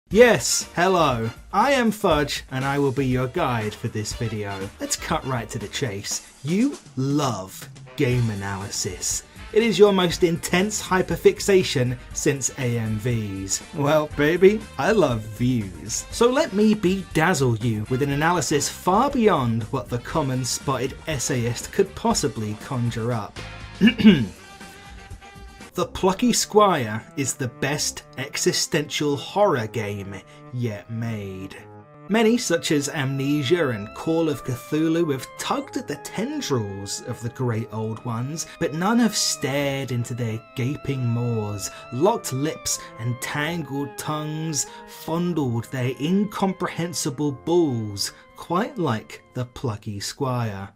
Yes, hello, I am Fudge and I will be your guide for this video. Let's cut right to the chase. You love game analysis. It is your most intense hyperfixation since AMVs. Well, baby, I love views. So let me bedazzle you with an analysis far beyond what the common spotted essayist could possibly conjure up. The Plucky Squire is the best existential horror game yet made. Many, such as Amnesia and Call of Cthulhu, have tugged at the tendrils of the great old ones, but none have stared into their gaping maws, locked lips and tangled tongues, fondled their incomprehensible balls, quite like the Plucky Squire.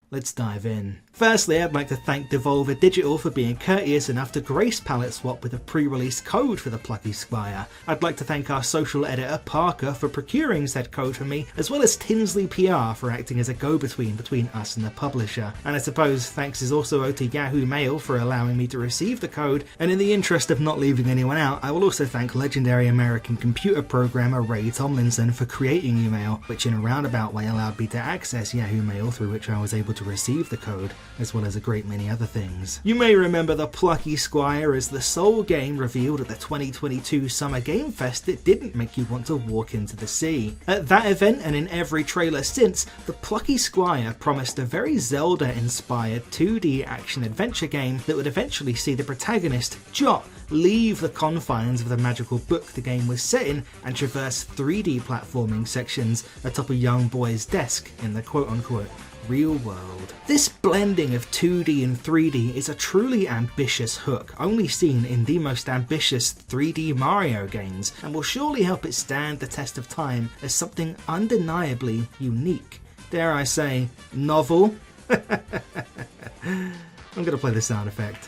Let's dive in. Firstly, I'd like to thank Devolver Digital for being courteous enough to grace palette swap with a pre-release code for the Plucky Squire. I'd like to thank our social editor Parker for procuring said code for me, as well as Tinsley PR for acting as a go-between between us and the publisher. And I suppose thanks is also owed to Yahoo Mail for allowing me to receive the code, and in the interest of not leaving anyone out, I will also thank legendary American computer programmer Ray Tomlinson for creating email, which in a roundabout way allowed me to access Yahoo Mail, through which I was able to receive the code, as well as a great many other things. You may remember the Plucky Squire as the sole game revealed at the 2022 Summer Game Fest that didn't make you want to walk into the sea. At that event and in every trailer since, the Plucky Squire promised a very Zelda-inspired 2D action-adventure game that would eventually see the protagonist, Jot, leave the confines of the magical book the game was set in and traverse 3D platforming sections atop a young boy's desk in the quote-unquote real world. This blending of 2D and 3D is a truly ambitious hook, only seen in the most ambitious 3D Mario games, and will surely help it stand the test of time as something undeniably unique. Dare I say, novel? I'm gonna play the sound effect.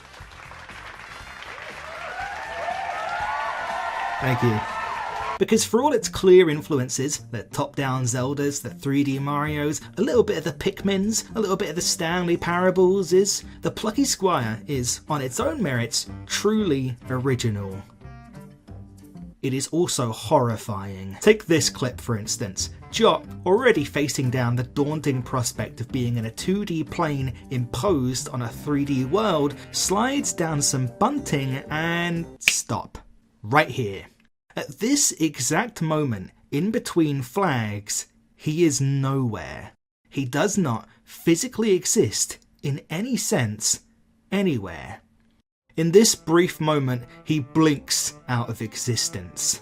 Thank you. Because for all its clear influences, the top-down Zeldas, the 3D Marios, a little bit of the Pikmins, a little bit of the Stanley Parables, the Plucky Squire is, on its own merits, truly original. It is also horrifying. Take this clip for instance. Jot, already facing down the daunting prospect of being in a 2D plane imposed on a 3D world, slides down some bunting and stop. Right here. At this exact moment, in between flags, he is nowhere. He does not physically exist, in any sense, anywhere. In this brief moment, he blinks out of existence.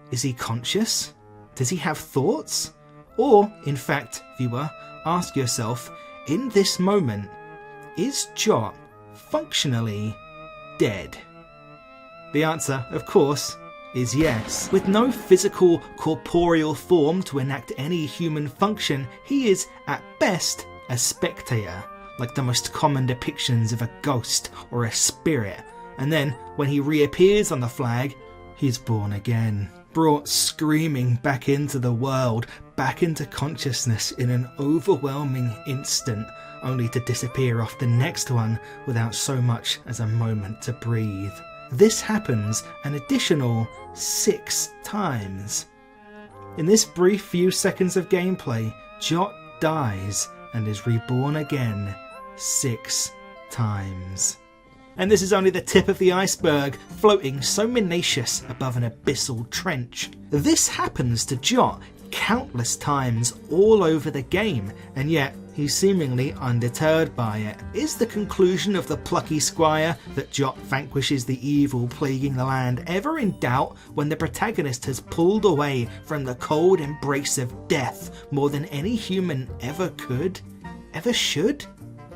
Is he conscious? Does he have thoughts? Or, in fact, viewer, ask yourself, in this moment, is Jot functionally dead? The answer, of course, is yes. With no physical, corporeal form to enact any human function, he is, at best, a spectator, like the most common depictions of a ghost or a spirit. And then, when he reappears on the flag, he's born again. Brought screaming back into the world, back into consciousness in an overwhelming instant, only to disappear off the next one without so much as a moment to breathe. This happens an additional 6 times. In this brief few seconds of gameplay, Jot dies and is reborn again 6 times. And this is only the tip of the iceberg, floating so minacious above an abyssal trench. This happens to Jot countless times all over the game, and yet he's seemingly undeterred by it. Is the conclusion of the Plucky Squire that Jot vanquishes the evil plaguing the land ever in doubt when the protagonist has pulled away from the cold embrace of death more than any human ever could? Ever should?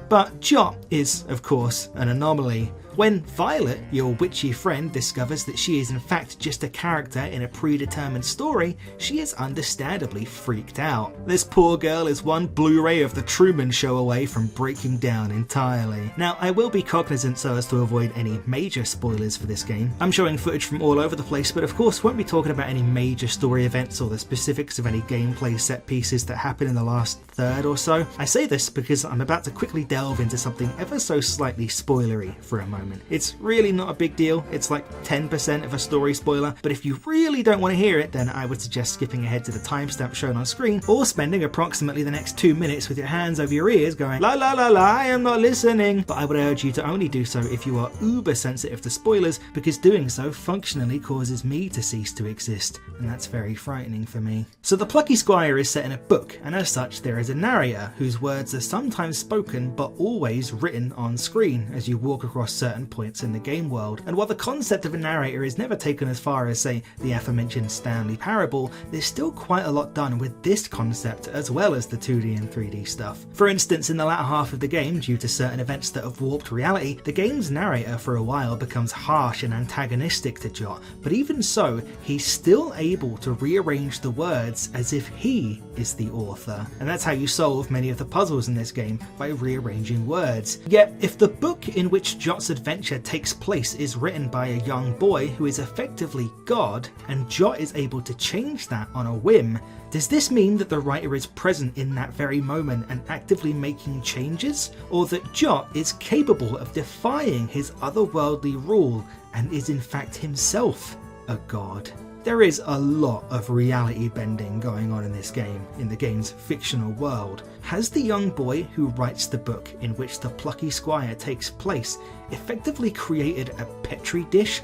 But Jot is, of course, an anomaly. When Violet, your witchy friend, discovers that she is in fact just a character in a predetermined story, she is understandably freaked out. This poor girl is one Blu-ray of The Truman Show away from breaking down entirely. Now, I will be cognizant so as to avoid any major spoilers for this game. I'm showing footage from all over the place, but of course won't be talking about any major story events or the specifics of any gameplay set pieces that happen in the last third or so. I say this because I'm about to quickly delve into something ever so slightly spoilery for a moment. moment. It's really not a big deal, it's like 10% of a story spoiler, but if you really don't want to hear it, then I would suggest skipping ahead to the timestamp shown on screen, or spending approximately the next 2 minutes with your hands over your ears going la la la la, I am not listening. But I would urge you to only do so if you are uber sensitive to spoilers, because doing so functionally causes me to cease to exist, and that's very frightening for me. So the Plucky Squire is set in a book, and as such there is a narrator whose words are sometimes spoken but always written on screen as you walk across certain points in the game world. And while the concept of a narrator is never taken as far as, say, the aforementioned Stanley Parable, there's still quite a lot done with this concept as well as the 2D and 3D stuff. For instance, in the latter half of the game, due to certain events that have warped reality, the game's narrator for a while becomes harsh and antagonistic to Jot, but even so, he's still able to rearrange the words as if he is the author. And that's how you solve many of the puzzles in this game, by rearranging words. Yet, if the book in which Jot's adventure takes place is written by a young boy who is effectively God, and Jot is able to change that on a whim, does this mean that the writer is present in that very moment and actively making changes? Or that Jot is capable of defying his otherworldly rule and is in fact himself a god? There is a lot of reality bending going on in this game, in the game's fictional world. Has the young boy who writes the book in which the Plucky Squire takes place effectively created a petri dish,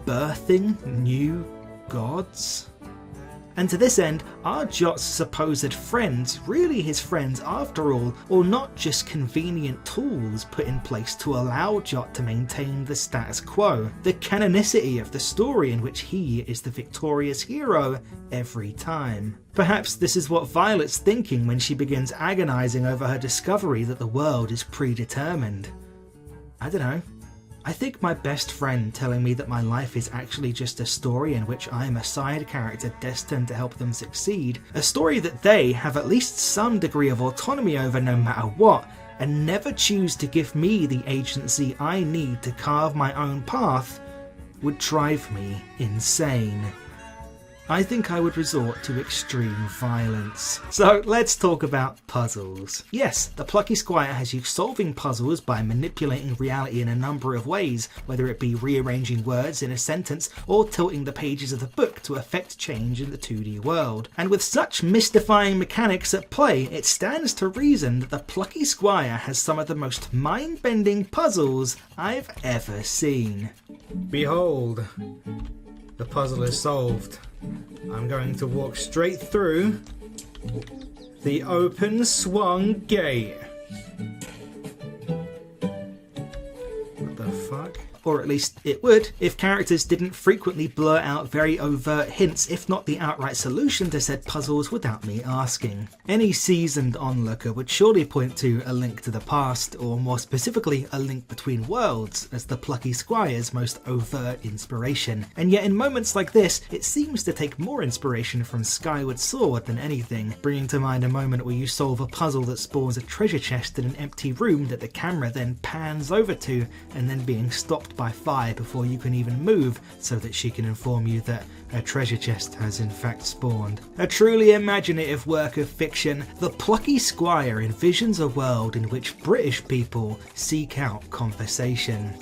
birthing new gods? And to this end, are Jot's supposed friends really his friends after all, or not just convenient tools put in place to allow Jot to maintain the status quo, the canonicity of the story in which he is the victorious hero every time? Perhaps this is what Violet's thinking when she begins agonizing over her discovery that the world is predetermined. I don't know. I think my best friend telling me that my life is actually just a story in which I am a side character destined to help them succeed, a story that they have at least some degree of autonomy over no matter what, and never choose to give me the agency I need to carve my own path, would drive me insane. I think I would resort to extreme violence. So let's talk about puzzles. Yes, the Plucky Squire has you solving puzzles by manipulating reality in a number of ways, whether it be rearranging words in a sentence or tilting the pages of the book to effect change in the 2D world. And with such mystifying mechanics at play, it stands to reason that the Plucky Squire has some of the most mind-bending puzzles I've ever seen. Behold, the puzzle is solved. I'm going to walk straight through the open swung gate. What the fuck? Or at least it would, if characters didn't frequently blur out very overt hints, if not the outright solution to said puzzles without me asking. Any seasoned onlooker would surely point to a link to the past, or more specifically a link between worlds, as the Plucky Squire's most overt inspiration. And yet in moments like this, it seems to take more inspiration from Skyward Sword than anything, bringing to mind a moment where you solve a puzzle that spawns a treasure chest in an empty room that the camera then pans over to, and then being stopped by Fi before you can even move, so that she can inform you that a treasure chest has in fact spawned. A truly imaginative work of fiction, the Plucky Squire envisions a world in which British people seek out conversation.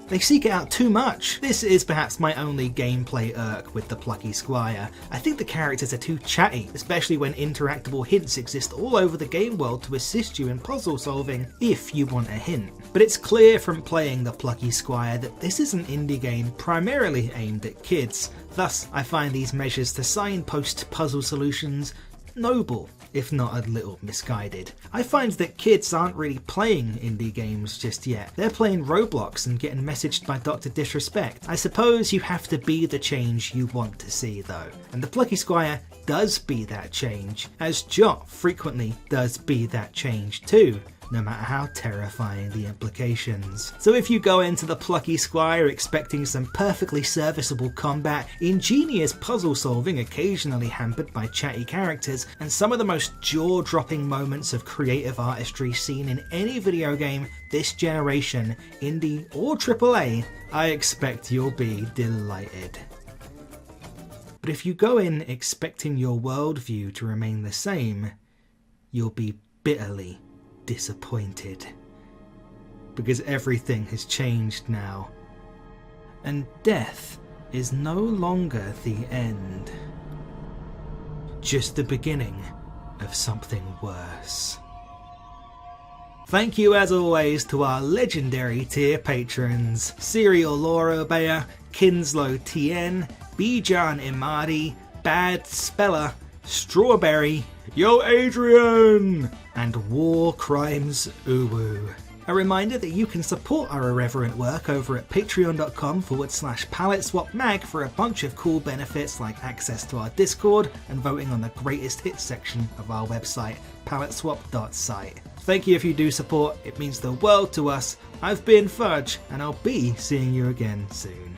They seek it out too much. This is perhaps my only gameplay irk with the Plucky Squire. I think the characters are too chatty, especially when interactable hints exist all over the game world to assist you in puzzle solving, if you want a hint. But it's clear from playing the Plucky Squire that this is an indie game primarily aimed at kids. Thus, I find these measures to signpost puzzle solutions noble, if not a little misguided. I find that kids aren't really playing indie games just yet. They're playing Roblox and getting messaged by Dr. Disrespect. I suppose you have to be the change you want to see though. And the Plucky Squire does be that change, as Jot frequently does be that change too, no matter how terrifying the implications. So if you go into the Plucky Squire expecting some perfectly serviceable combat, ingenious puzzle solving occasionally hampered by chatty characters, and some of the most jaw-dropping moments of creative artistry seen in any video game this generation, indie or AAA, I expect you'll be delighted. But if you go in expecting your worldview to remain the same, you'll be bitterly disappointed. because everything has changed now. And death is no longer the end, just the beginning of something worse. Thank you as always to our legendary tier patrons: Serial Lore Obeyer, Kinslow TN, Bijan Imadi, Bad Speller, Strawberry, Yo Adrian, and War Crimes Uwu. A reminder that you can support our irreverent work over at patreon.com/PaletteSwapMag for a bunch of cool benefits like access to our Discord and voting on the greatest hits section of our website, paletteswap.site. Thank you if you do support, it means the world to us. I've been Fudge, and I'll be seeing you again soon.